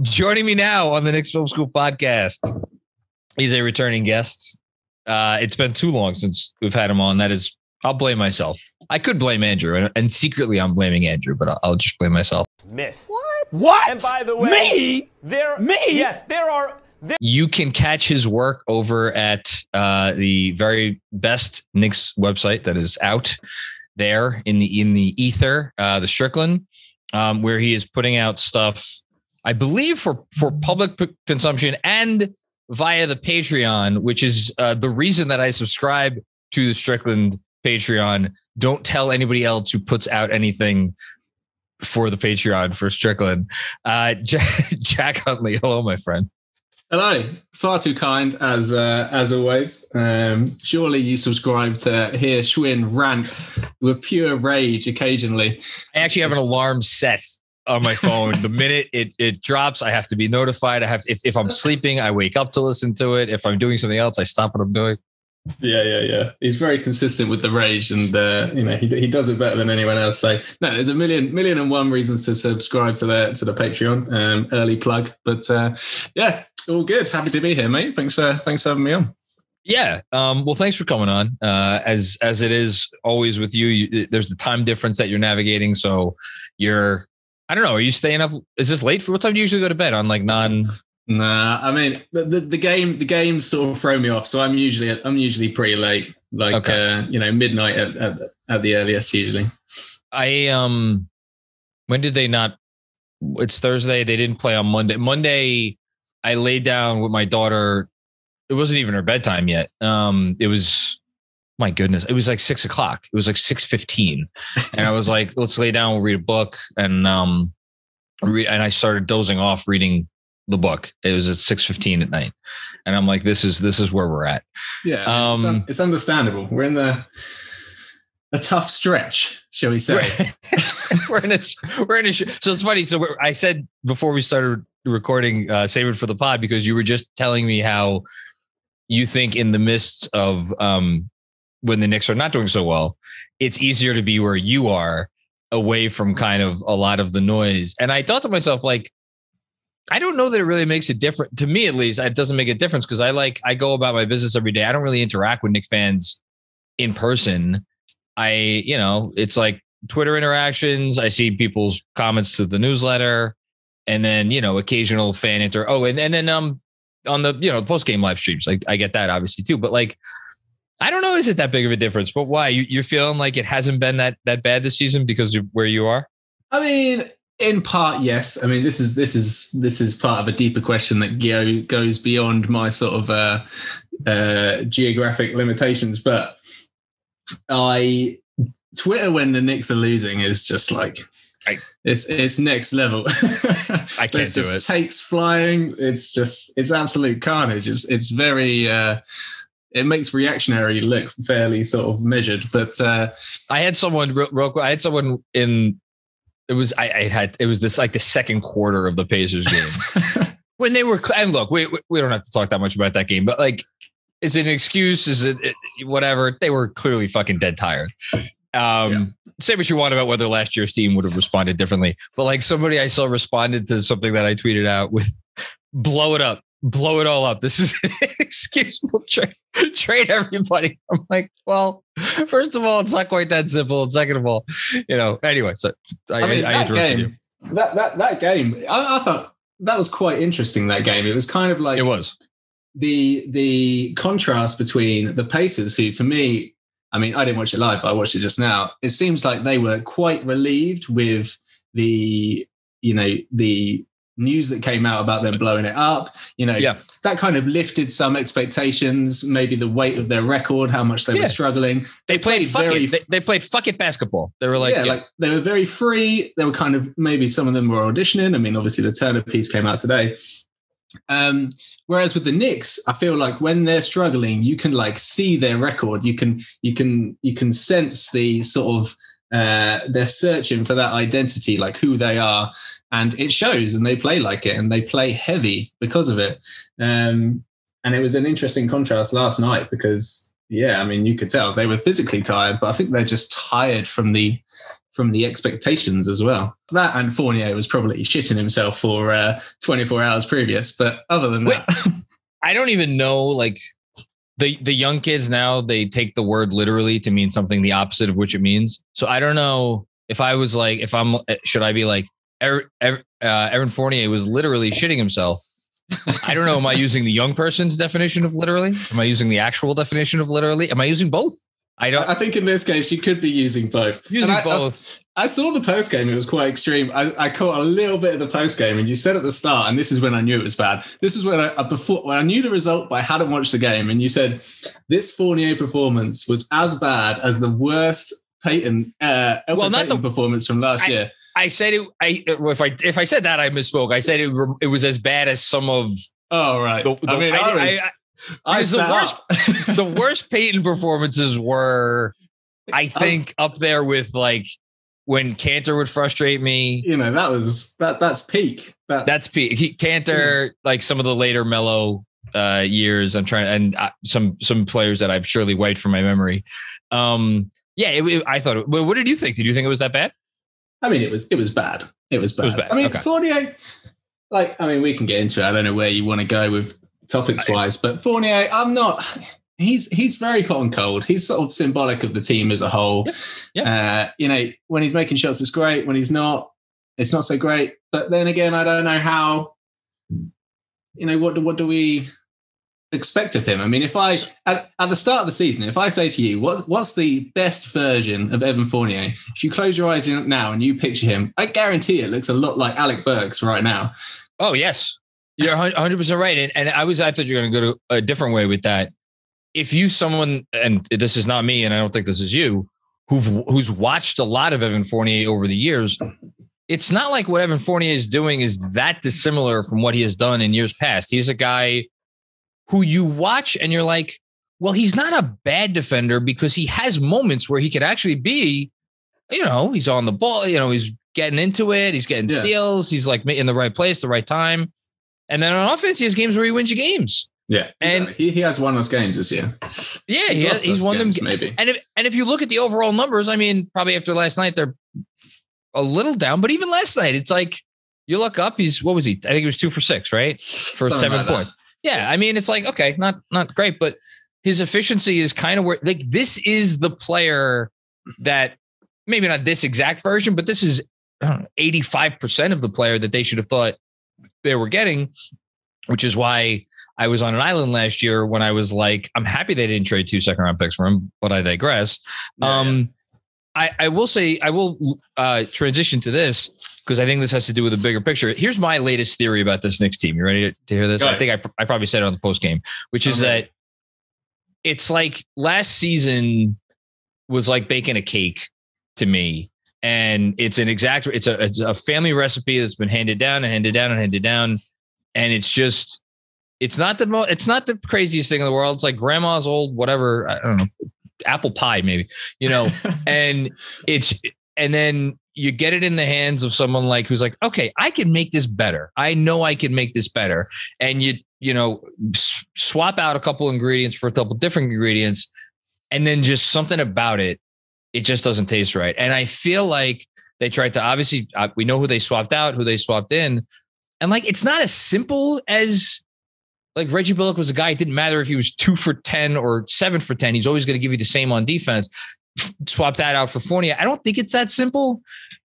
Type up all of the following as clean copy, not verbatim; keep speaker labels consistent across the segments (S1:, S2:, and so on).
S1: Joining me now on the Knicks Film School Podcast, he's a returning guest. It's been too long since we've had him on. That is, I'll blame myself. I could blame Andrew, and secretly I'm blaming Andrew, but I'll just blame myself.
S2: Myth.
S3: What?
S2: And by the way,
S3: me?
S2: Yes, there are.
S1: You can catch his work over at the very best Knicks website that is out there in the ether, the Strickland, where he is putting out stuff, I believe, for public consumption and via the Patreon, which is the reason that I subscribe to the Strickland Patreon. Don't tell anybody else who puts out anything for the Patreon for Strickland. Jack Huntley, hello, my friend.
S3: Hello. Far too kind, as always. Surely you subscribe to hear Schwinn rant with pure rage occasionally.
S1: I actually have an alarm set on my phone. The minute it drops, I have to be notified. I have to, if I'm sleeping, I wake up to listen to it. If I'm doing something else, I stop what I'm doing.
S3: Yeah. He's very consistent with the rage, and he does it better than anyone else. So no, there's a million and one reasons to subscribe to the Patreon. Early plug, but yeah, all good. Happy to be here, mate. Thanks for having me on.
S1: Yeah. Well, thanks for coming on. As it is always with you, there's the time difference that you're navigating. So I don't know. Are you staying up? Is this late? What time do you usually go to bed on
S3: Nah, I mean the games sort of throw me off. So I'm usually pretty late, midnight at the earliest usually.
S1: When did they not? It's Thursday. They didn't play on Monday. Monday, I laid down with my daughter. It wasn't even her bedtime yet. It was, my goodness, it was like 6 o'clock. It was like 6:15, and I was like, let's lay down. We'll read a book, and I started dozing off reading the book. It was at 6:15 at night, and I'm like, this is where we're at.
S3: Yeah, it's understandable. We're in a tough stretch, shall we say?
S1: we're in a. So it's funny. So I said before we started recording, save it for the pod, because you were just telling me how you think in the midst of when the Knicks are not doing so well, it's easier to be where you are, away from kind of a lot of the noise. And I thought to myself, like, I don't know that it really makes a difference. To me, at least, it doesn't make a difference, because I go about my business every day. I don't really interact with Knick fans in person. It's like Twitter interactions. I see people's comments to the newsletter, and then, occasional fan and then on the, post-game live streams, like I get that obviously too, but like, I don't know, is it that big of a difference? But why? You're feeling like it hasn't been that bad this season because of where you are?
S3: I mean, in part, yes. I mean, this is part of a deeper question that goes beyond my sort of geographic limitations. But Twitter when the Knicks are losing is just like, it's next level.
S1: I can't do it.
S3: Takes flying. It's absolute carnage. It's very. It makes reactionary look fairly sort of measured. But
S1: I had someone in. It was this like the second quarter of the Pacers game when they were. And look, we don't have to talk that much about that game, but like, is it an excuse? Is it whatever? They were clearly fucking dead tired. Say what you want about whether last year's team would have responded differently, but like somebody I saw responded to something that I tweeted out with blow it all up. This is an excuse. We'll trade everybody. I'm like, well, first of all, it's not quite that simple. And second of all, anyway, so I interrupted you.
S3: That game, I thought that was quite interesting, that game. It was kind of like,
S1: it was
S3: the contrast between the Pacers, who to me, I mean, I didn't watch it live, but I watched it just now. It seems like they were quite relieved with the news that came out about them blowing it up. That kind of lifted some expectations, maybe the weight of their record, how much they were struggling.
S1: They played fuck it basketball. They were like,
S3: like they were very free. They were kind of, maybe some of them were auditioning. I mean, obviously the Turner piece came out today. Whereas with the Knicks, I feel like when they're struggling, you can like see their record. You can sense the sort of they're searching for that identity, like who they are, and it shows. And they play like it, and they play heavy because of it. And it was an interesting contrast last night because, I mean, you could tell they were physically tired, but I think they're just tired from the from the expectations as well. That and Fournier was probably shitting himself for 24 hours previous. But other than that,
S1: I don't even know, like the young kids now, they take the word literally to mean something the opposite of which it means. So I don't know if I was like, should I be like, Evan Fournier was literally shitting himself. I don't know. Am I using the young person's definition of literally? Am I using the actual definition of literally? Am I using both? I think
S3: in this case, you could be using both. I saw the post game. It was quite extreme. I caught a little bit of the post game, and you said at the start, and this is when I knew it was bad. This is when when I knew the result, but I hadn't watched the game. And you said this Fournier performance was as bad as the worst Peyton performance from last year.
S1: I said it. If I said that, I misspoke. I said it was as bad as some of.
S3: Oh right.
S1: The worst Peyton performances were, I think, up there with like when Cantor would frustrate me.
S3: You know, that's peak.
S1: That's peak. Cantor, like some of the later Melo years. I'm trying, and some players that I've surely wiped from my memory. I thought. What did you think? Did you think it was that bad?
S3: I mean, it was bad. It was bad. I mean, okay. Fournier, we can get into it. I don't know where you want to go with topics wise, but Fournier, he's very hot and cold. He's sort of symbolic of the team as a whole.
S1: Yeah.
S3: When he's making shots, it's great. When he's not, it's not so great. But then again, I don't know how, what do we expect of him? I mean, if at the start of the season, if I say to you, what's the best version of Evan Fournier? If you close your eyes now and you picture him, I guarantee it looks a lot like Alec Burks right now.
S1: Oh, yes. You're 100% right. And I thought you were going to go to a different way with that. If and this is not me, and I don't think this is you, who's watched a lot of Evan Fournier over the years, it's not like what Evan Fournier is doing is that dissimilar from what he has done in years past. He's a guy who you watch and you're like, well, he's not a bad defender because he has moments where he could actually be, he's on the ball, he's getting into it. He's getting steals. He's like in the right place, the right time. And then on offense, he has games where he wins you games.
S3: Yeah. And he has won those games this year.
S1: Yeah, he's won them.
S3: Maybe.
S1: And if you look at the overall numbers, I mean, probably after last night, they're a little down, but even last night, it's like you look up, what was he? I think he was 2 for 6, right? For something 7 points. Yeah. I mean, it's like, okay, not great, but his efficiency is kind of where, like, this is the player that maybe not this exact version, but this is 85% of the player that they should have thought they were getting, which is why I was on an island last year when I was like, I'm happy they didn't trade 2 second-round picks for him, but I digress. I will say, I will transition to this because I think this has to do with a bigger picture. Here's my latest theory about this Knicks team. You ready to hear this? I think I probably said it on the post game, which is that it's like last season was like baking a cake to me. And it's a family recipe that's been handed down and handed down and handed down. And it's not the craziest thing in the world. It's like grandma's old, whatever. I don't know, apple pie, maybe, and then you get it in the hands of someone like, who's like, okay, I can make this better. I know I can make this better. And swap out a couple ingredients for a couple different ingredients. And then just something about it just doesn't taste right. And I feel like they tried to, obviously we know who they swapped out, who they swapped in. And like, it's not as simple as like Reggie Bullock was a guy. It didn't matter if he was 2 for 10 or 7 for 10. He's always going to give you the same on defense. Swap that out for Fournier. I don't think it's that simple,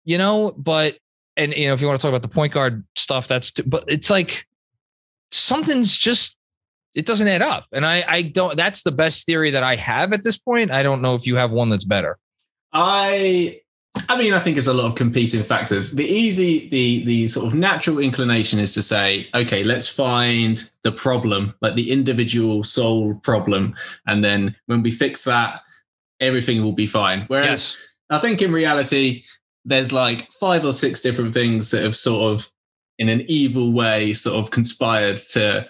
S1: but, and if you want to talk about the point guard stuff, but it's like something's just, it doesn't add up. And I don't, that's the best theory that I have at this point. I don't know if you have one that's better. I think it's a lot of competing factors. The sort of natural inclination is to say, okay, let's find the problem, like the individual soul problem. And then when we fix that, everything will be fine. Whereas I think in reality, there's like 5 or 6 different things that have sort of in an evil way sort of conspired to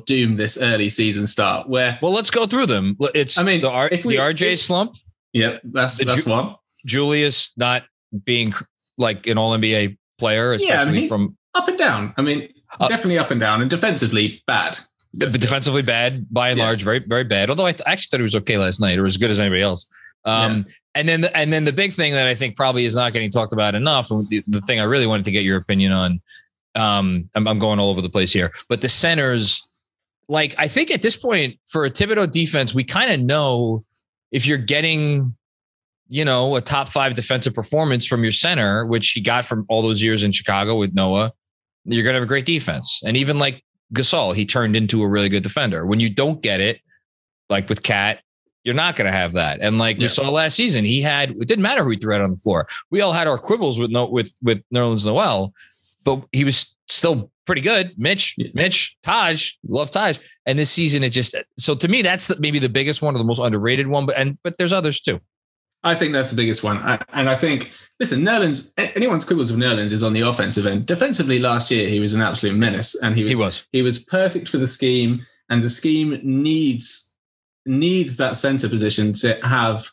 S1: doom this early season start. Well, let's go through them. The RJ slump.
S3: Yeah, that's one.
S1: Julius not being like an all-NBA player, especially from
S3: up and down. I mean, definitely up and down, and defensively bad.
S1: Defensively bad by and large, very, very bad. Although I actually thought he was okay last night, or as good as anybody else. And then the big thing that I think probably is not getting talked about enough, and the thing I really wanted to get your opinion on, I'm going all over the place here, but the centers, like, I think at this point for a Thibodeau defense, we kind of know if you're getting, a top 5 defensive performance from your center, which he got from all those years in Chicago with Noah, you're going to have a great defense. And even like Gasol, he turned into a really good defender. When you don't get it, like with Cat, you're not going to have that. And like we saw last season, it didn't matter who he threw out on the floor. We all had our quibbles with Nerlens Noel, but he was still pretty good. Mitch, Taj, love Taj. And this season, so to me, that's maybe the biggest one, or the most underrated one, but there's others too.
S3: I think that's the biggest one. And I think, listen, Nerlens, anyone's quibbles with Nerlens is on the offensive end. Defensively last year, he was an absolute menace, and he was perfect for the scheme, and the scheme needs that center position to have,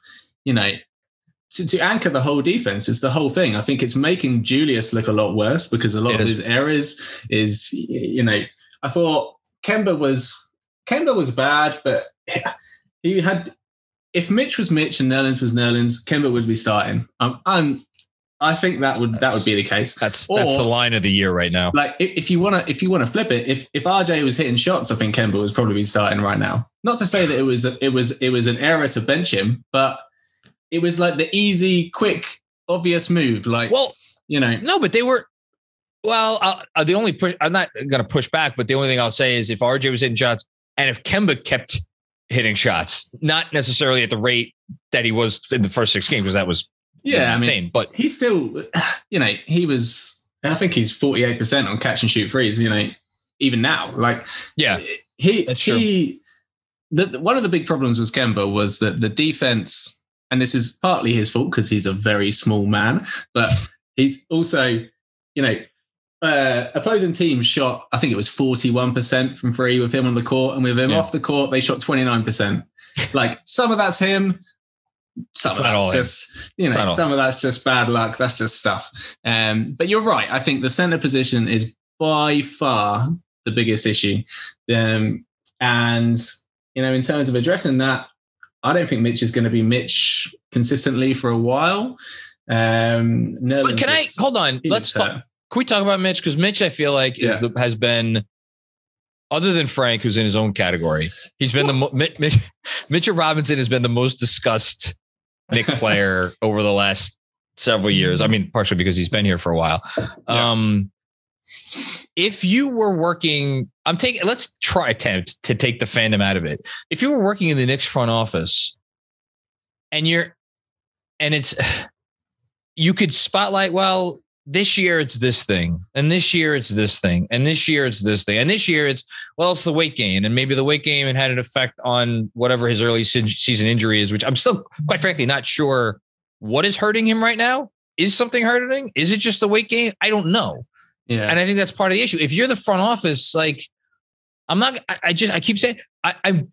S3: to anchor the whole defense. It's the whole thing. I think it's making Julius look a lot worse because a lot of his errors is, I thought Kemba was bad, but he had, if Mitch was Mitch and Nerlens was Nerlens, Kemba would be starting. I think that would be the case.
S1: That's the line of the year right now.
S3: Like if you want to flip it, if RJ was hitting shots, I think Kemba was probably starting right now. Not to say that it was an error to bench him, but it was like the easy, quick, obvious move. Like,
S1: no, but they were. Well, the only push, I'm not going to push back, but the only thing I'll say is if RJ was hitting shots and if Kemba kept hitting shots, not necessarily at the rate that he was in the first 6 games, because that was insane. But
S3: he's still, he was, I think he's 48% on catch and shoot threes, even now. Like, that's true. One of the big problems with Kemba was that the defense, and this is partly his fault because he's a very small man, but he's also, opposing teams shot, I think it was 41% from three with him on the court, and with him off the court, they shot 29%. Like, some of that's him, some of that's just, some of that's just bad luck. That's just stuff. But you're right. I think the center position is by far the biggest issue. And, in terms of addressing that, I don't think Mitch is going to be Mitch consistently for a while.
S1: But can I hold on? Let's talk. Can we talk about Mitch? Because Mitch, I feel like has been, other than Frank, who's in his own category, he's been Mitchell Robinson has been the most discussed Knicks player over the last several years. I mean, partially because he's been here for a while. If you were working, let's try attempt to take the fandom out of it. If you were working in the Knicks front office and you could spotlight, well, this year it's this thing, and this year it's this thing, and this year it's this thing, and this year it's the weight gain, and maybe the weight gain had an effect on whatever his early season injury is, which I'm still, quite frankly, not sure what is hurting him right now. Is something hurting? Is it just the weight gain? I don't know. Yeah. And I think that's part of the issue. If you're the front office, like, I keep saying, I'm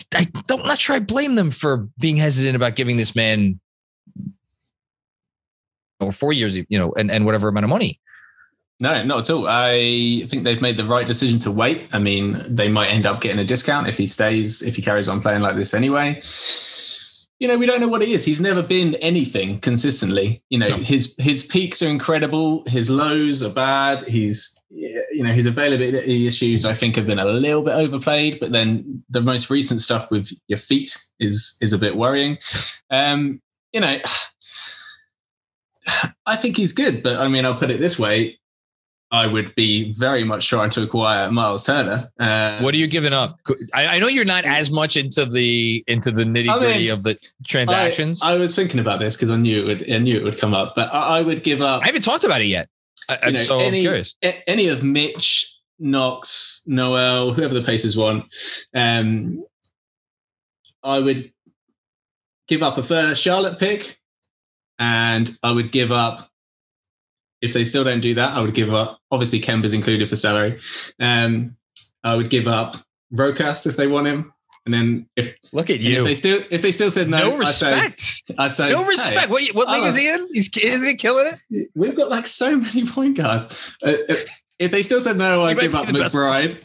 S1: not sure I blame them for being hesitant about giving this man or 4 years, and whatever amount of money.
S3: No, not at all. I think they've made the right decision to wait. I mean, they might end up getting a discount if he carries on playing like this anyway. We don't know what he is. He's never been anything consistently. His peaks are incredible. His lows are bad. His availability issues, I think, have been a little bit overplayed. But then the most recent stuff with your feet is a bit worrying. I think he's good, but I mean, I'll put it this way. I would be very much trying to acquire Miles Turner.
S1: What are you giving up? I know you're not as much into the nitty gritty of the transactions.
S3: I was thinking about this because I knew it would come up, but I would give up.
S1: I haven't talked about it yet. I'm curious.
S3: Any of Mitch, Knox, Noel, whoever the Pacers want, I would give up a first Charlotte pick, and I would give up. If they still don't do that, I would give up. Obviously, Kemba's included for salary. I would give up Rokas if they want him, and then if they still said no,
S1: no respect.
S3: I'd say
S1: no respect. Hey, what league is he in? Isn't he killing it?
S3: We've got like so many point guards. If they still said no, I'd give up McBride.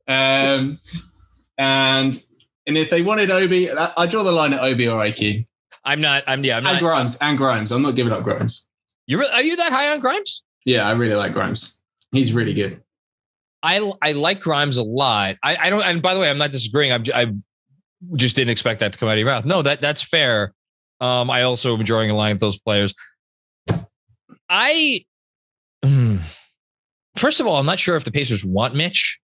S3: And if they wanted Obi, I draw the line at Obi or IQ.
S1: I'm not.
S3: And Grimes. I'm not giving up Grimes.
S1: Are you that high on Grimes?
S3: Yeah, I really like Grimes. He's really good.
S1: I like Grimes a lot. I don't. And by the way, I'm not disagreeing. I just didn't expect that to come out of your mouth. No, that's fair. I also am drawing a line with those players. First of all, I'm not sure if the Pacers want Mitch.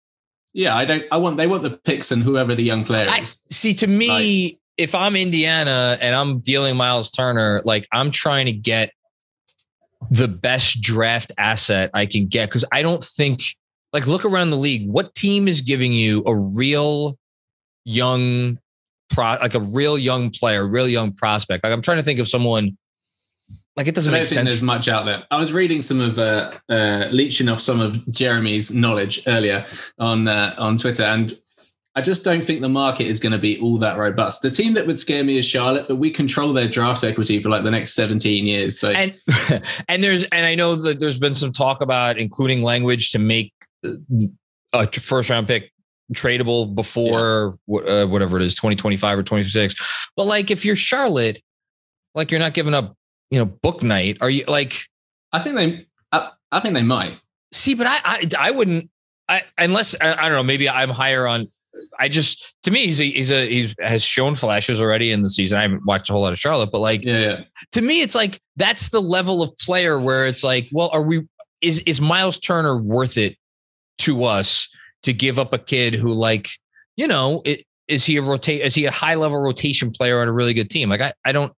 S3: Yeah, they want the picks and whoever the young player is.
S1: See, to me, if I'm Indiana and I'm dealing Miles Turner, like I'm trying to get the best draft asset I can get. Cause I don't think, like, look around the league. What team is giving you a real young real young player, real young prospect? Like I'm trying to think of someone. Like it doesn't make sense.
S3: There's much out there. I was reading some of leeching off some of Jeremy's knowledge earlier on Twitter, and I just don't think the market is going to be all that robust. The team that would scare me is Charlotte, but we control their draft equity for like the next 17 years. So and
S1: I know that there's been some talk about including language to make a first round pick tradable before whatever it is, 2025 or 2026. But like if you're Charlotte, like you're not giving up, book night. Are you like?
S3: I think they might.
S1: See, but I wouldn't. Unless I don't know. Maybe I'm higher on. To me, he has shown flashes already in the season. I haven't watched a whole lot of Charlotte, but like, to me, it's like that's the level of player where it's like, well, is Miles Turner worth it to us to give up a kid who like, is he a high level rotation player on a really good team? Like I don't.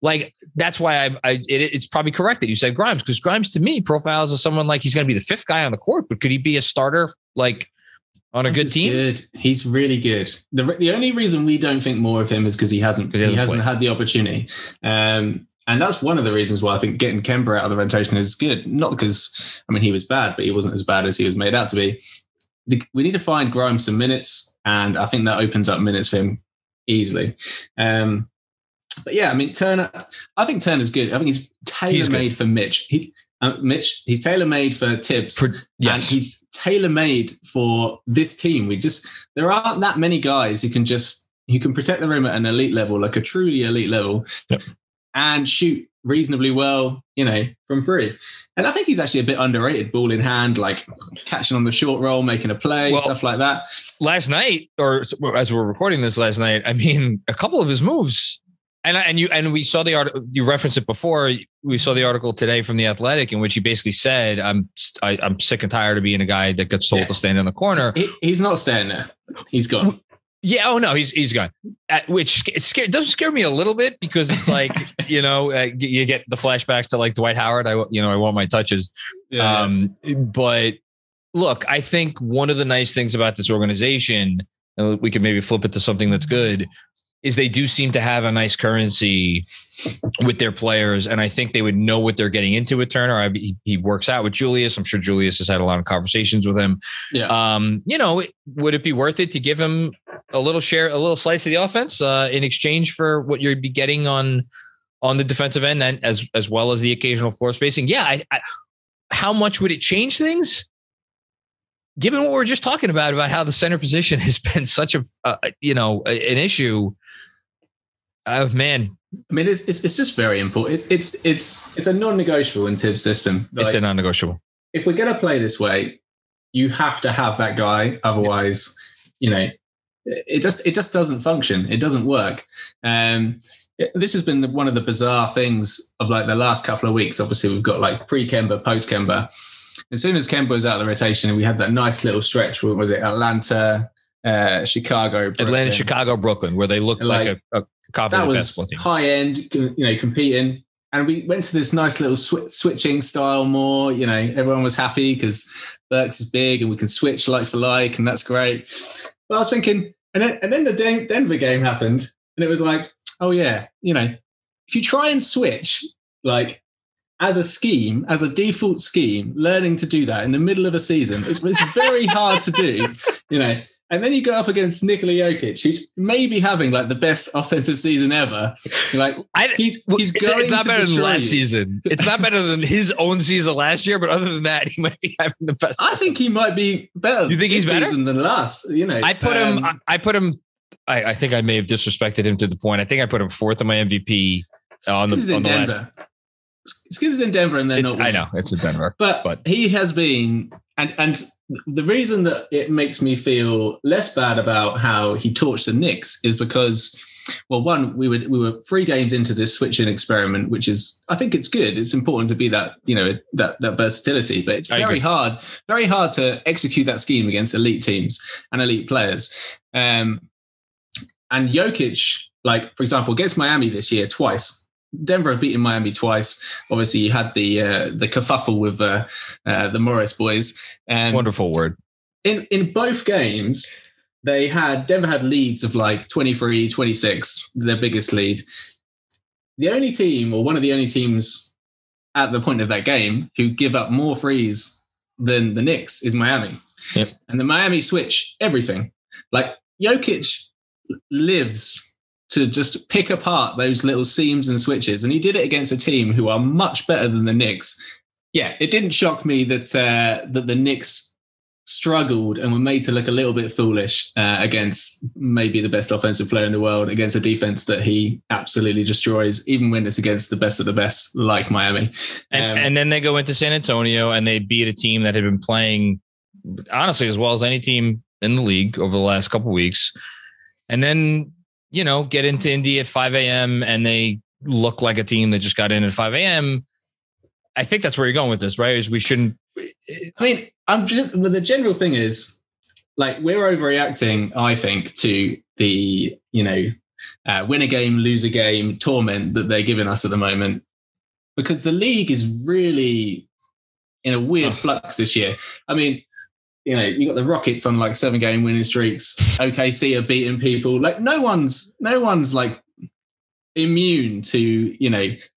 S1: Like that's why it's probably correct that you said Grimes, because Grimes to me profiles as someone like he's going to be the fifth guy on the court, but could he be a starter like on a good team?
S3: Good. He's really good. The only reason we don't think more of him is because he hasn't had the opportunity. And that's one of the reasons why I think getting Kemba out of the rotation is good. Not because, he was bad, but he wasn't as bad as he was made out to be. We need to find Grimes some minutes, and I think that opens up minutes for him easily. But yeah, Turner. I think Turner's good. I think he's tailor-made for Mitch. He's tailor-made for Tibbs, and he's tailor-made for this team. There aren't that many guys who can protect the rim at an elite level, like a truly elite level, and shoot reasonably well, from free. And I think he's actually a bit underrated, ball in hand, like catching on the short roll, making a play, stuff like that.
S1: Last night, or as we're recording this last night, a couple of his moves. And we saw the article. You referenced it before. We saw the article today from The Athletic in which he basically said, "I'm sick and tired of being a guy that gets told to stand in the corner."
S3: He's not staying there. He's gone.
S1: Yeah. Oh no, he's gone. Which doesn't scare me a little bit because it's like you get the flashbacks to like Dwight Howard. I want my touches. Yeah. But look, I think one of the nice things about this organization, and we could maybe flip it to something that's good, is they do seem to have a nice currency with their players. And I think they would know what they're getting into with Turner. He works out with Julius. I'm sure Julius has had a lot of conversations with him. Yeah. Would it be worth it to give him a little slice of the offense in exchange for what you'd be getting on the defensive end and as well as the occasional floor spacing? Yeah. How much would it change things? Given what we're just talking about how the center position has been such an issue. Oh man.
S3: It's just very important. It's a non-negotiable in Tibbs' system. Like,
S1: it's a non-negotiable.
S3: If we're going to play this way, you have to have that guy. Otherwise, it just doesn't function. It doesn't work. This has been one of the bizarre things of like the last couple of weeks. Obviously, we've got like pre-Kemba, post-Kemba. As soon as Kemba was out of the rotation, we had that nice little stretch. What was it? Atlanta, Chicago, Brooklyn.
S1: Atlanta, Chicago, Brooklyn, where they looked like a competent basketball team.
S3: High end, competing. And we went to this nice little switching style more. Everyone was happy because Burks is big and we can switch like for like, and that's great. But I was thinking, and then the Denver game happened, and it was like, oh yeah, if you try and switch like as a default scheme, learning to do that in the middle of a season, it's very hard to do, And then you go up against Nikola Jokic, who's maybe having like the best offensive season ever. Like he's going
S1: it's not
S3: to
S1: better than last
S3: you.
S1: Season. It's not better than his own season last year, but other than that, he might be having the best.
S3: I think he might be better.
S1: You think he's better
S3: than last?
S1: I put him. I think I may have disrespected him to the point. I think I put him fourth in my MVP on the
S3: Denver. It's because it's in Denver and they're not winning.
S1: I know it's in Denver,
S3: but he has been, and the reason that it makes me feel less bad about how he torched the Knicks is because, well, one, we were 3 games into this switching experiment, which is, I think it's good. It's important to be that, that versatility, but it's very hard to execute that scheme against elite teams and elite players. And Jokic, like, for example, against Miami this year twice. Denver have beaten Miami twice. Obviously, you had the kerfuffle with the Morris boys.
S1: Wonderful word.
S3: In both games, Denver had leads of like 23, 26, their biggest lead. The only team, or one of the only teams at the point of that game who give up more threes than the Knicks is Miami.
S1: Yep.
S3: And the Miami switch everything. Like, Jokic lives to just pick apart those little seams and switches. And he did it against a team who are much better than the Knicks. Yeah, it didn't shock me that the Knicks struggled and were made to look a little bit foolish against maybe the best offensive player in the world, against a defense that he absolutely destroys, even when it's against the best of the best, like Miami.
S1: And then they go into San Antonio and they beat a team that had been playing, honestly, as well as any team in the league over the last couple of weeks. And then, get into Indy at 5 a.m. and they look like a team that just got in at 5 a.m. I think that's where you're going with this, right? Is we shouldn't.
S3: I mean, the general thing is, like, we're overreacting, I think, to the, win a game, lose a game torment that they're giving us at the moment, because the league is really in a weird flux this year. I mean, you got the Rockets on like 7-game winning streaks. OKC are beating people. Like, no one's like immune to,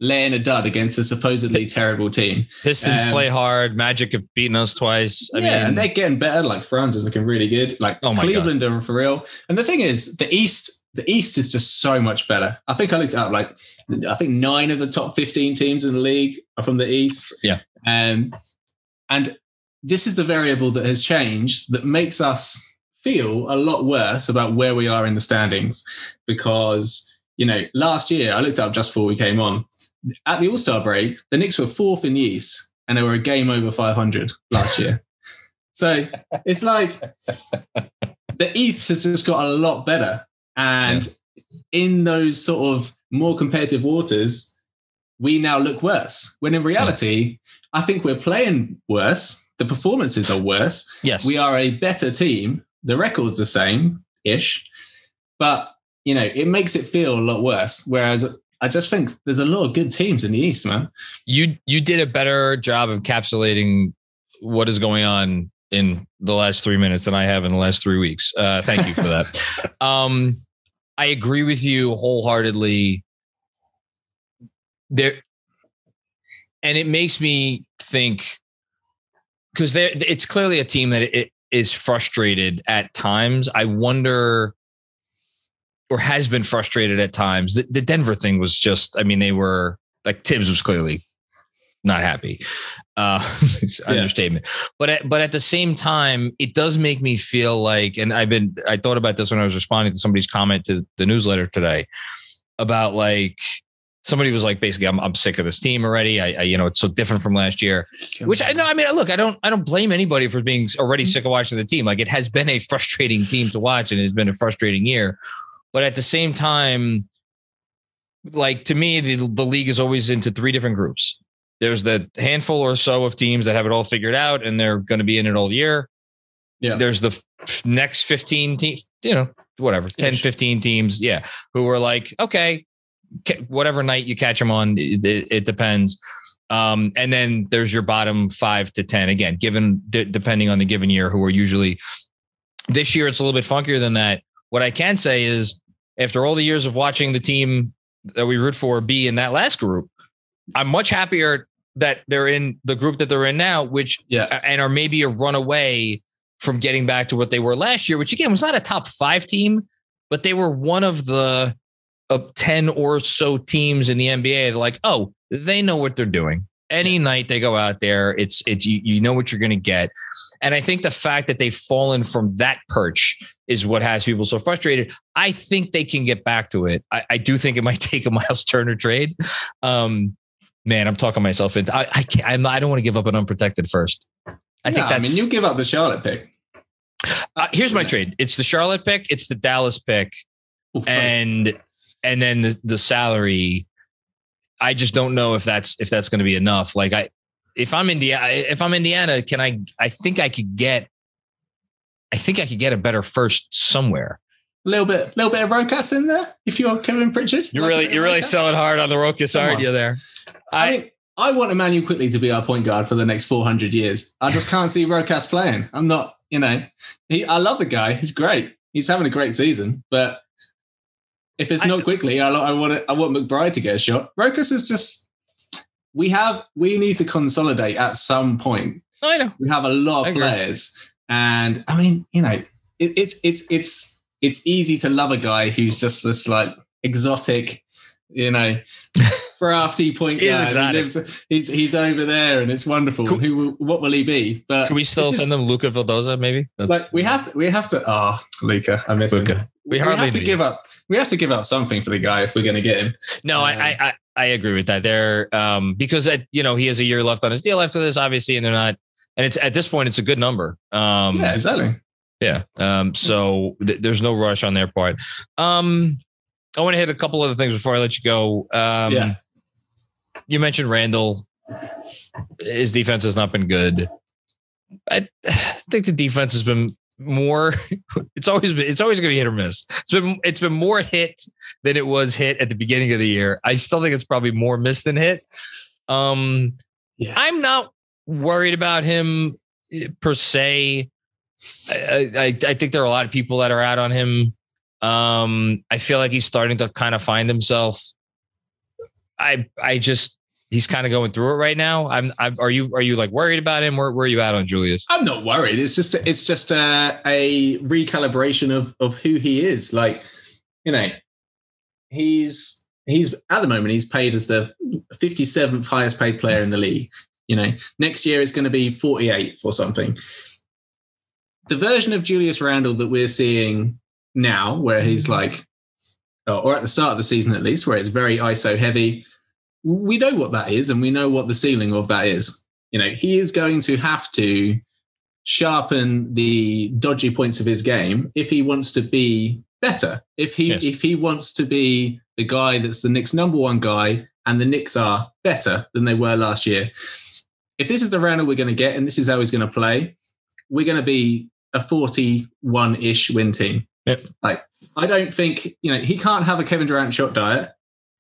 S3: laying a dud against a supposedly terrible team.
S1: Pistons play hard. Magic have beaten us twice. I mean,
S3: and they're getting better. Like, Franz is looking really good. Like, Cleveland are for real. And the thing is, the East is just so much better. I think I looked it up. Like, I think 9 of the top 15 teams in the league are from the East.
S1: Yeah.
S3: And this is the variable that has changed that makes us feel a lot worse about where we are in the standings. Because, last year, I looked up just before we came on, at the All-Star break, the Knicks were 4th in the East and they were a game over 500 last year. So it's like the East has just got a lot better. And in those sort of more competitive waters, we now look worse. When in reality, I think we're playing worse. The performances are worse.
S1: Yes.
S3: We are a better team. The record's the same-ish. But, it makes it feel a lot worse. Whereas I just think there's a lot of good teams in the East, man. You
S1: did a better job of encapsulating what is going on in the last 3 minutes than I have in the last 3 weeks. Thank you for that. I agree with you wholeheartedly. And it makes me think, because it's clearly a team that it is frustrated at times. I wonder, or has been frustrated at times. The Denver thing was just, they were like, Tibbs was clearly not happy. It's understatement. But at the same time, it does make me feel like, and I thought about this when I was responding to somebody's comment to the newsletter today about, like, somebody was like, basically, I'm sick of this team already. It's so different from last year, which I know. Look, I don't blame anybody for being already sick of watching the team. Like, it has been a frustrating team to watch and it's been a frustrating year. But at the same time, like, to me, the league is always into 3 different groups. There's the handful or so of teams that have it all figured out and they're going to be in it all year. Yeah. There's the next 15 teams, 10, 15 teams. Yeah. Who are like, okay, whatever night you catch them on, it depends. And then there's your bottom 5 to 10, again, depending on the given year, who are usually, this year it's a little bit funkier than that. What I can say is, after all the years of watching the team that we root for be in that last group, I'm much happier that they're in the group that they're in now, and are maybe a run away from getting back to what they were last year, which again was not a top 5 team, but they were one of the 10 or so teams in the NBA. They're like, oh, they know what they're doing. Any night they go out there, it's you know what you're going to get. And I think the fact that they've fallen from that perch is what has people so frustrated. I think they can get back to it. I do think it might take a Miles Turner trade. Man, I'm talking myself into. I can't. I don't want to give up an unprotected first. I think that's.
S3: I mean, you give up the Charlotte pick.
S1: Here's my trade. It's the Charlotte pick. It's the Dallas pick, and then the salary. I just don't know if that's going to be enough. Like if I'm Indiana, can I? I think I could get a better first somewhere.
S3: A little bit of Rokas in there. If you're Kevin Pritchard,
S1: you're really selling hard on the Rokas, aren't you? There.
S3: I want Emmanuel Quickly to be our point guard for the next 400 years. I just can't see Rokas playing. I'm not, I love the guy. He's great. He's having a great season. But if it's not Quickly, I want McBride to get a shot. Rokas is just, we need to consolidate at some point.
S1: I know.
S3: We have a lot of players. And I mean, it's easy to love a guy who's just this like exotic, crafty point guard. He's over there, and it's wonderful. What will he be? But
S1: can we still send them Luka Vildoza? Maybe
S3: we have to. Oh, Luka, I miss him. We have to give up. We have to give up something for the guy if we're going to get him.
S1: No, I agree with that. There, because he has a year left on his deal after this, obviously, and they're not. And it's at this point, it's a good number.
S3: Yeah, exactly.
S1: Yeah. So there's no rush on their part. I want to hit a couple other things before I let you go. You mentioned Randall. His defense has not been good. I think the defense has been more. It's always going to be hit or miss. It's been more hit than it was hit at the beginning of the year. I still think it's probably more miss than hit. I'm not worried about him per se. I think there are a lot of people that are out on him. I feel like he's starting to kind of find himself. He's kind of going through it right now. Are you like worried about him? Where are you at on Julius?
S3: I'm not worried. It's just a recalibration of who he is. Like, he's at the moment, he's paid as the 57th highest paid player in the league. Next year it's going to be 48th or something. The version of Julius Randle that we're seeing now, where he's like, or at the start of the season at least, where it's very ISO heavy, we know what that is, and we know what the ceiling of that is. He is going to have to sharpen the dodgy points of his game if he wants to be better. If he wants to be the guy that's the Knicks' number one guy, and the Knicks are better than they were last year. If this is the Randle we're going to get, and this is how he's going to play, we're going to be a 41-ish win team.
S1: Yep.
S3: Like, I don't think, he can't have a Kevin Durant shot diet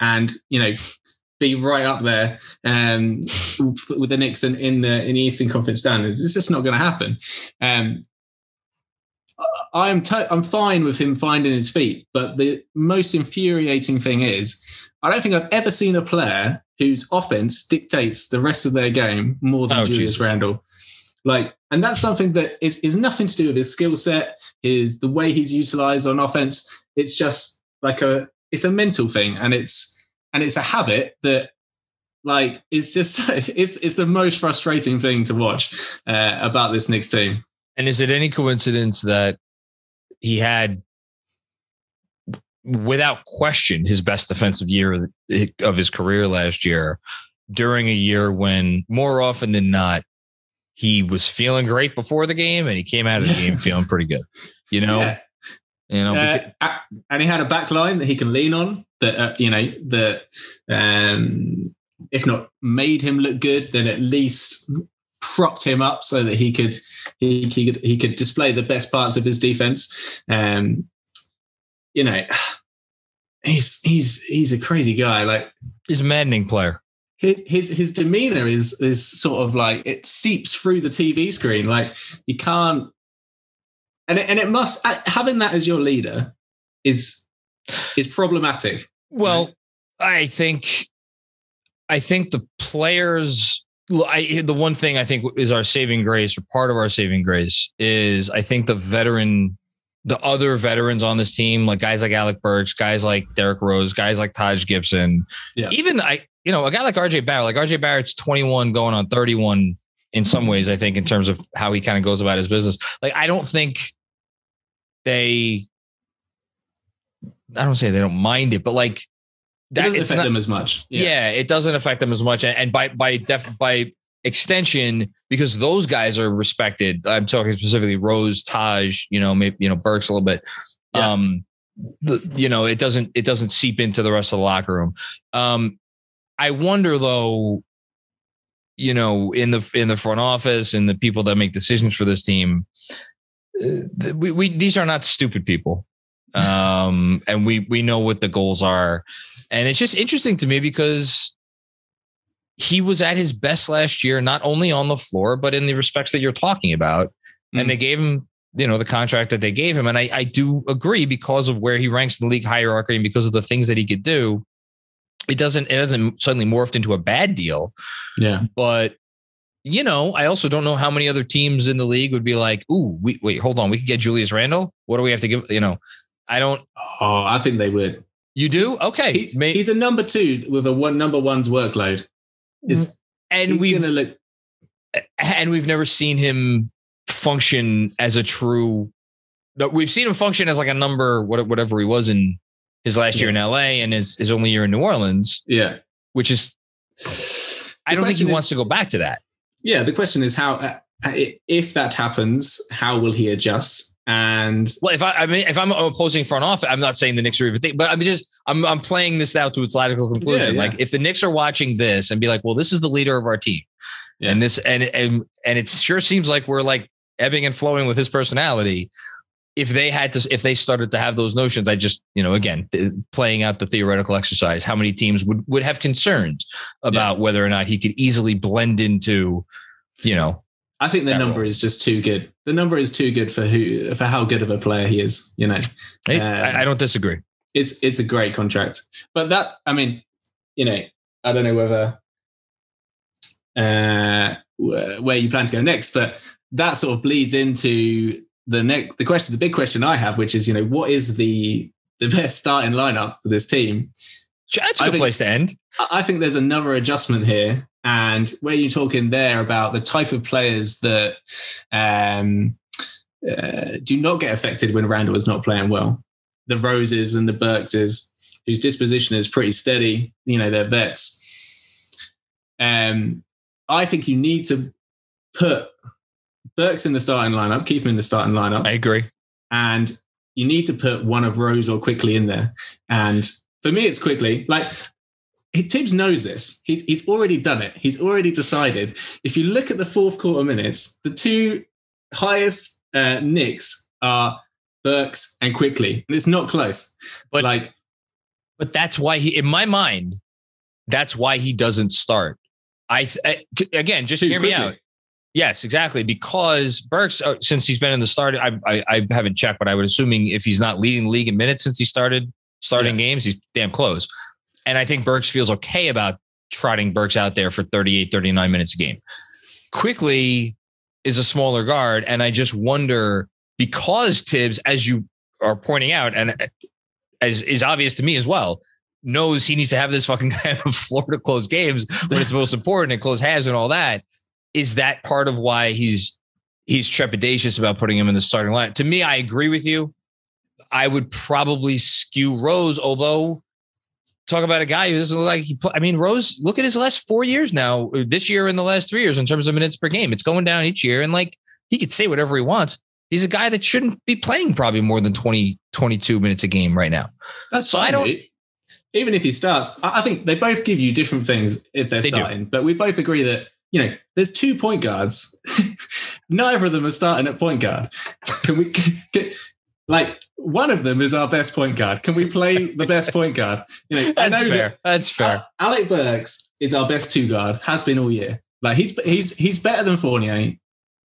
S3: and, be right up there with the Knicks in the Eastern Conference standards. It's just not going to happen. I'm fine with him finding his feet, but the most infuriating thing is I don't think I've ever seen a player whose offense dictates the rest of their game more than Julius Randle. Like, and that's something that is nothing to do with his skill set, is the way he's utilized on offense. It's just like it's a mental thing, and it's a habit that, like, it's just it's the most frustrating thing to watch about this Knicks team.
S1: And is it any coincidence that he had, without question, his best defensive year of his career last year, during a year when more often than not, he was feeling great before the game, and he came out of the game feeling pretty good,
S3: Yeah. And he had a back line that he can lean on that, if not made him look good, then at least propped him up so that he could display the best parts of his defense. He's a crazy guy. Like,
S1: he's a maddening player.
S3: His demeanor is sort of like, it seeps through the TV screen. Like, you can't, and it must, having that as your leader is problematic.
S1: Well, right? I think the players, the one thing I think is our saving grace, or part of our saving grace, is I think the veteran the other veterans on this team, like guys like Alec Burks, guys like Derrick Rose, guys like Taj Gibson, even a guy like RJ Barrett, Barrett's 21 going on 31 in some ways, I think, in terms of how he kind of goes about his business. Like, I don't think I don't say they don't mind it, but like
S3: that doesn't affect them as much.
S1: Yeah, it doesn't affect them as much. And by extension, because those guys are respected. I'm talking specifically Rose, Taj, maybe, Burks a little bit. Yeah. It doesn't seep into the rest of the locker room. I wonder though, in the front office and the people that make decisions for this team, these are not stupid people. And we know what the goals are. And it's just interesting to me because he was at his best last year, not only on the floor, but in the respects that you're talking about. Mm-hmm. And they gave him, the contract that they gave him. And I do agree, because of where he ranks in the league hierarchy and because of the things that he could do, it doesn't suddenly morphed into a bad deal. Yeah. But, I also don't know how many other teams in the league would be like, ooh, wait, hold on. We could get Julius Randle. What do we have to give? I don't.
S3: Oh, I think they would.
S1: You do? Okay.
S3: He's a number 2 with number one's workload.
S1: And we've never seen him function as a true. We've seen him function as like a number, whatever he was in his last year in LA and his only year in New Orleans. Yeah, which is, I don't think he wants to go back to that.
S3: Yeah, the question is how, if that happens, how will he adjust? And
S1: well, if I'm opposing front office, I'm not saying the Knicks are even thinking, but I'm playing this out to its logical conclusion. Yeah. Like, if the Knicks are watching this and be like, well, this is the leader of our team, and this, and it sure seems like we're like ebbing and flowing with his personality. If they started to have those notions, I just, again, playing out the theoretical exercise, how many teams would have concerns about whether or not he could easily blend into,
S3: I think the number is just too good. The number is too good for how good of a player he is.
S1: I don't disagree.
S3: It's a great contract, but that, I don't know whether where you plan to go next, but that sort of bleeds into the big question I have, which is, what is the best starting lineup for this team?
S1: That's a good place to end.
S3: I think there's another adjustment here. And where you're talking there about the type of players that do not get affected when Randall is not playing well, the Roses and the Burkses, whose disposition is pretty steady, they're vets. I think you need to put Burks in the starting lineup, keep him in the starting lineup.
S1: I agree.
S3: And you need to put one of Rose or Quickly in there. And for me, it's Quickly. Like, Tibbs knows this. He's already done it. He's already decided. If you look at the fourth quarter minutes, the two highest Knicks are Burks and Quickly, and it's not close.
S1: But that's why in my mind, that's why he doesn't start. Again, just hear me out. Yes, exactly. Because Burks, since he's been in the start, I haven't checked, but I would assuming if he's not leading the league in minutes since he started starting games, he's damn close. And I think Burks feels okay about trotting Burks out there for 38, 39 minutes a game. Quickly is a smaller guard. And I just wonder, because Tibbs, as you are pointing out, and as is obvious to me as well, knows he needs to have this fucking guy on the floor to close games when it's most important and close halves and all that. Is that part of why he's trepidatious about putting him in the starting line? To me, I agree with you. I would probably skew Rose, although talk about a guy who doesn't look like Rose, look at his last 4 years now, this year and the last 3 years in terms of minutes per game. It's going down each year. And he could say whatever he wants. He's a guy that shouldn't be playing probably more than 20, 22 minutes a game right now.
S3: That's so fine. Even if he starts, I think they both give you different things if they're starting, but we both agree that, there's 2 point guards. Neither of them are starting at point guard. One of them is our best point guard. Can we play the best point guard?
S1: That's fair. That's fair.
S3: Alec Burks is our best 2 guard, has been all year. He's better than Fournier.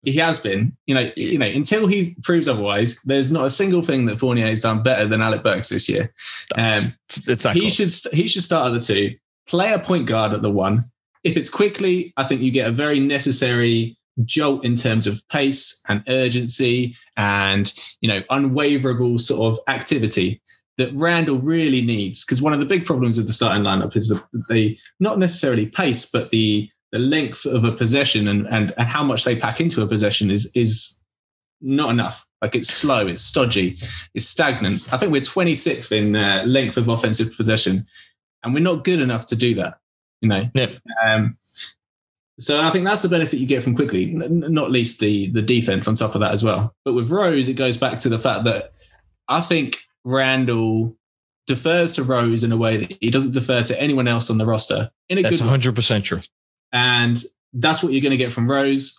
S3: He has been. Until he proves otherwise, there's not a single thing that Fournier has done better than Alec Burks this year. He should start at the 2, play a point guard at the 1. If it's Quickly, I think you get a very necessary jolt in terms of pace and urgency and, unwaverable sort of activity that Randall really needs. Because one of the big problems with the starting lineup is that they not necessarily pace, but the length of a possession and how much they pack into a possession is not enough. Like, it's slow, it's stodgy, it's stagnant. I think we're 26th in length of offensive possession, and we're not good enough to do that. Yeah. So I think that's the benefit you get from Quickly, not least the defense on top of that as well. But with Rose, it goes back to the fact that I think Randall defers to Rose in a way that he doesn't defer to anyone else on the roster.
S1: That's 100% true.
S3: And that's what you're going to get from Rose,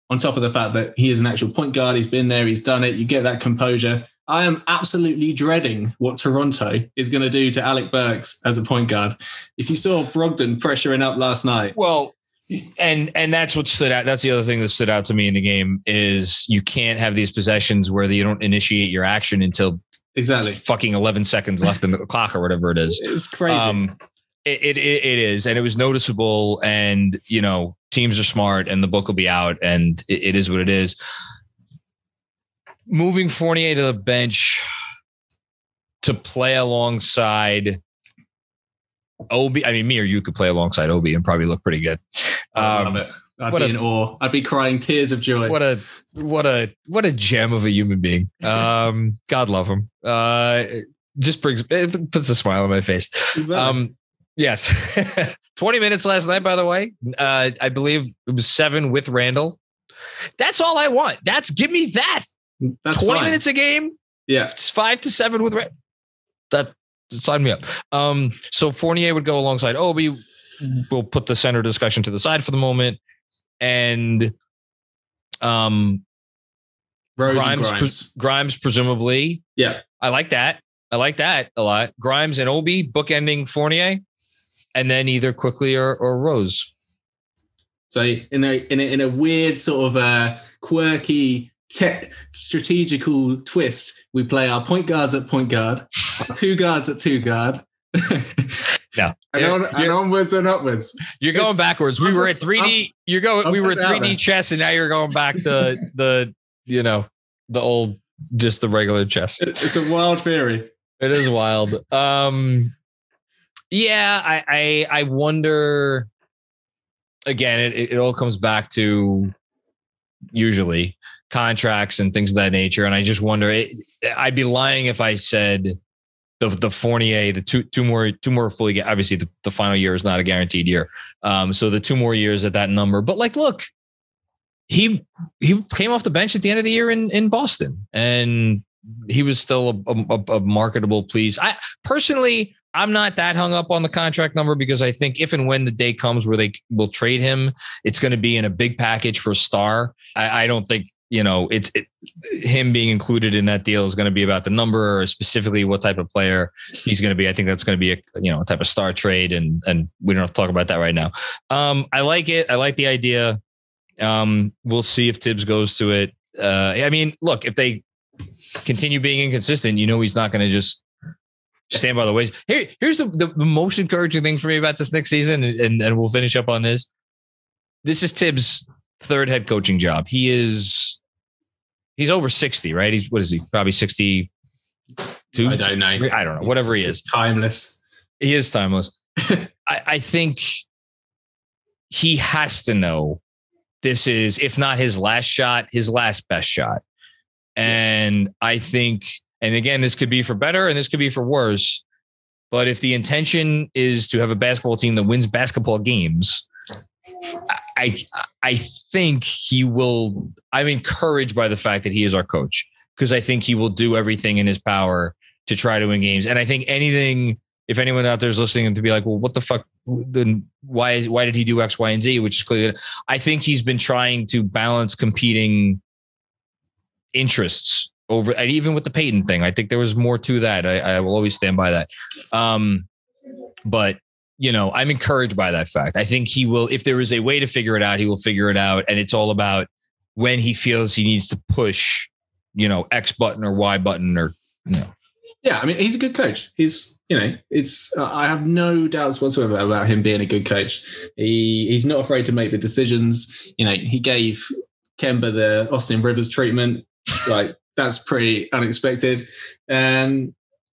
S3: on top of the fact that he is an actual point guard. He's been there, he's done it. You get that composure. I am absolutely dreading what Toronto is going to do to Alec Burks as a point guard. If you saw Brogdon pressuring up last night.
S1: Well, and that's what stood out. That's the other thing that stood out to me in the game is you can't have these possessions where you don't initiate your action until fucking 11 seconds left in the clock or whatever it is.
S3: It's crazy.
S1: It is. And it was noticeable, and, teams are smart and the book will be out, and it is what it is. Moving Fournier to the bench to play alongside Obi. I mean, me or you could play alongside Obi and probably look pretty good.
S3: I love it. I'd be in awe. I'd be crying tears of joy.
S1: What a gem of a human being. God love him. It puts a smile on my face. Exactly. Yes. 20 minutes last night, by the way. I believe it was 7 with Randall. That's all I want. Give me that. That's 20 minutes a game.
S3: Yeah.
S1: It's 5 to 7 with Randall. That sign me up. So Fournier would go alongside Obi. We'll put the center discussion to the side for the moment. And Grimes presumably.
S3: Yeah.
S1: I like that a lot. Grimes and Obi bookending Fournier, and then either Quickly or Rose.
S3: So in a weird sort of quirky strategical twist, we play our point guards at point guard, our two guards at two guard.
S1: No,
S3: and onwards and upwards.
S1: You're going backwards. We were at 3D. We were at 3D chess, and now you're going back to the old, just the regular chess.
S3: It's a wild theory.
S1: It is wild. Yeah, I wonder. Again, it all comes back to usually contracts and things of that nature, and I just wonder. I'd be lying if I said the Fournier, the two more fully. Obviously, the final year is not a guaranteed year. So the 2 more years at that number. But look, he came off the bench at the end of the year in Boston, and he was still a marketable piece. I'm not that hung up on the contract number, because I think if and when the day comes where they will trade him, it's going to be in a big package for a star. I don't think, him being included in that deal is going to be about the number or specifically what type of player he's going to be. I think that's going to be a type of star trade, and we don't have to talk about that right now. I like it. I like the idea. We'll see if Tibbs goes to it. I mean, look, if they continue being inconsistent, he's not going to just stand by the ways. Here's the most encouraging thing for me about this next season, and we'll finish up on this. This is Tibbs' 3rd head coaching job. He's over 60, right? What is he? Probably 62.
S3: I don't know.
S1: I don't know. Whatever he is.
S3: Timeless.
S1: He is timeless. I think he has to know this is, if not his last shot, his last best shot. And I think, and again, this could be for better and this could be for worse, but if the intention is to have a basketball team that wins basketball games, I think he will. I'm encouraged by the fact that he is our coach, because I think he will do everything in his power to try to win games. And I think if anyone out there is listening to be like, well, what the fuck? Then why did he do X, Y, and Z? Which is clear. I think he's been trying to balance competing interests over, and even with the Peyton thing, I think there was more to that. I will always stand by that. But I'm encouraged by that fact. I think he will, if there is a way to figure it out, he will figure it out. And it's all about when he feels he needs to push, X button or Y button, or,
S3: Yeah, I mean, he's a good coach. He's, I have no doubts whatsoever about him being a good coach. He's not afraid to make the decisions. He gave Kemba the Austin Rivers treatment. Like, that's pretty unexpected. And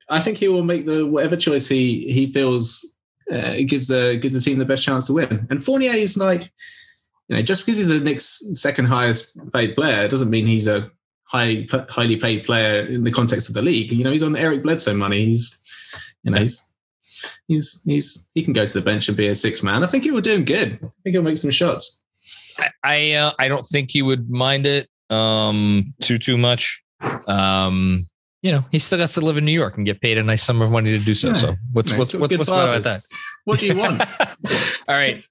S3: I think he will make whatever choice he feels gives the team the best chance to win. And Fournier is like, just because he's the Knicks' second highest paid player doesn't mean he's a highly paid player in the context of the league. He's on Eric Bledsoe money. He can go to the bench and be a sixth man. I think he will do him good. I think he'll make some shots.
S1: I don't think he would mind it too much. He still got to live in New York and get paid a nice sum of money to do so. So what's bad about that?
S3: What do you want?
S1: All right.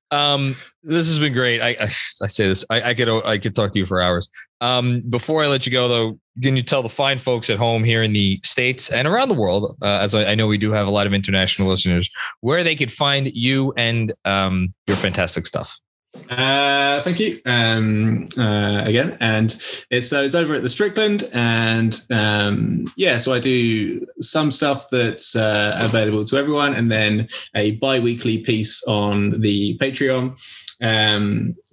S1: This has been great. I say this. I could talk to you for hours. Before I let you go, though, can you tell the fine folks at home here in the States and around the world, as I know we do have a lot of international listeners, where they could find you and your fantastic stuff?
S3: Thank you again, and it's over at the Strickland, and so I do some stuff that's available to everyone, and then a bi-weekly piece on the Patreon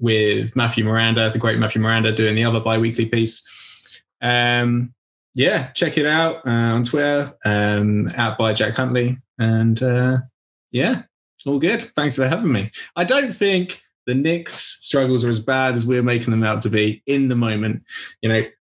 S3: with Matthew Miranda, the great Matthew Miranda, doing the other bi-weekly piece. Check it out on Twitter at by Jack Huntley, and all good. Thanks for having me. I don't think the Knicks struggles are as bad as we're making them out to be in the moment.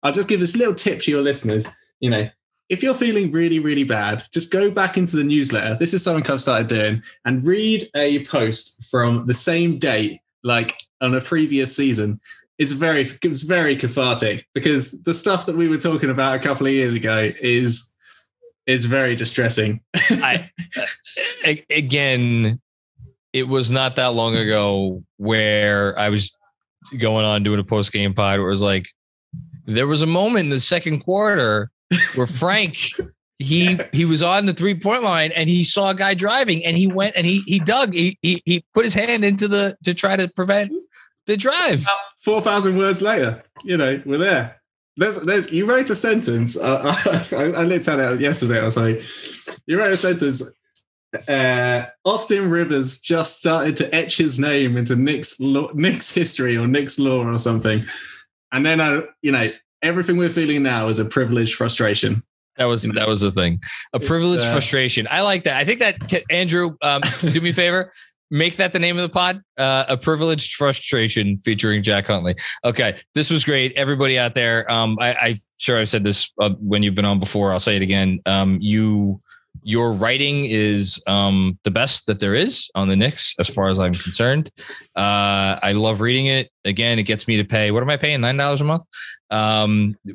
S3: I'll just give this little tip to your listeners. If you're feeling really, really bad, just go back into the newsletter. This is something I've started doing, and read a post from the same date, like on a previous season. It's very cathartic, because the stuff that we were talking about a couple of years ago is very distressing.
S1: Again, it was not that long ago where I was going on doing a post-game pod where it was like, there was a moment in the second quarter where Frank, he was on the 3-point line and he saw a guy driving, and he went and he dug, he put his hand into to try to prevent the drive.
S3: 4,000 words later, we're there. You wrote a sentence. I looked at it yesterday. I was like, you wrote a sentence. Austin Rivers just started to etch his name into Knicks history or Knicks lore or something, and then everything we're feeling now is a privileged frustration.
S1: That was the thing, a privileged frustration. I like that. I think that Andrew, do me a favor, make that the name of the pod. A privileged frustration featuring Jack Huntley. Okay, this was great, everybody out there. I'm sure I've said this when you've been on before. I'll say it again. Your writing is the best that there is on the Knicks, as far as I'm concerned. I love reading it. Again, it gets me to pay. What am I paying? $9 a month?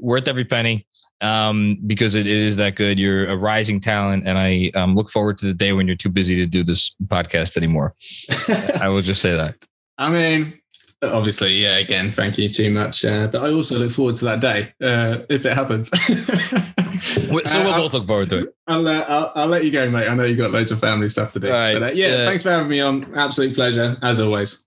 S1: Worth every penny, because it is that good. You're a rising talent, and I look forward to the day when you're too busy to do this podcast anymore. I will just say that. I mean, obviously, yeah, again, thank you too much. But I also look forward to that day if it happens. So we'll both look forward to it. I'll let you go, mate. I know you've got loads of family stuff to do. All right. But, thanks for having me on. Absolute pleasure, as always.